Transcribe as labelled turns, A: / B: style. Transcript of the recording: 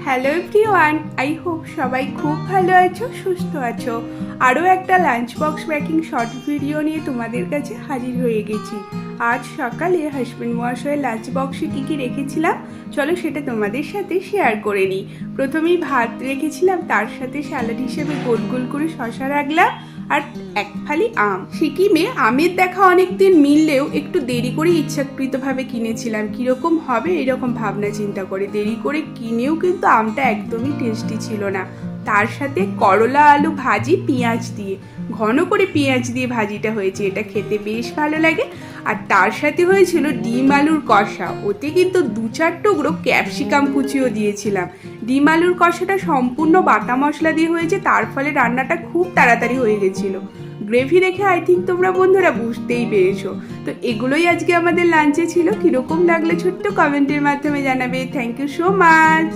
A: Hello everyone, I hope সবাই খুব ভালো আছো, সুস্থ আছো। আরও একটা lunch box packing short video নিয়ে তোমাদের কাছে হাজির হয়ে গেছি। আজ সকালে হাজবেন্ড মহাশয়ের লাঞ্চ বক্সে কী কী রেখেছিলাম চলো সেটা তোমাদের সাথে শেয়ার করে নিই। প্রথমেই ভাত রেখেছিলাম, তার সাথে স্যালাড হিসেবে গোল গোল করে শশা রাখলাম আর এক ফালি আম। সিকিমে আমের দেখা অনেকদিন মিললেও একটু দেরি করে ইচ্ছাকৃতভাবে কিনেছিলাম, কীরকম হবে এরকম ভাবনা চিন্তা করে। দেরি করে কিনেও কিন্তু আমটা একদমই টেস্টি ছিল না। তার সাথে করলা আলু ভাজি পেঁয়াজ দিয়ে, ঘন করে পেঁয়াজ দিয়ে ভাজিটা হয়েছে, এটা খেতে বেশ ভালো লাগে। আর তার সাথে হয়েছিল ডিম আলুর কষা, ওতে কিন্তু 2-4 টুকরো ক্যাপসিকাম কুচিও দিয়েছিলাম। ডিম আলুর কষাটা সম্পূর্ণ বাটা মশলা দিয়ে হয়েছে, তার ফলে রান্নাটা খুব তাড়াতাড়ি হয়ে গেছিলো। গ্রেভি দেখে আই থিঙ্ক তোমরা বন্ধুরা বুঝতেই পেরেছো। তো এগুলোই আজকে আমাদের লাঞ্চে ছিল। কীরকম লাগলো ছোট্ট কমেন্টের মাধ্যমে জানাবে। Thank you so much.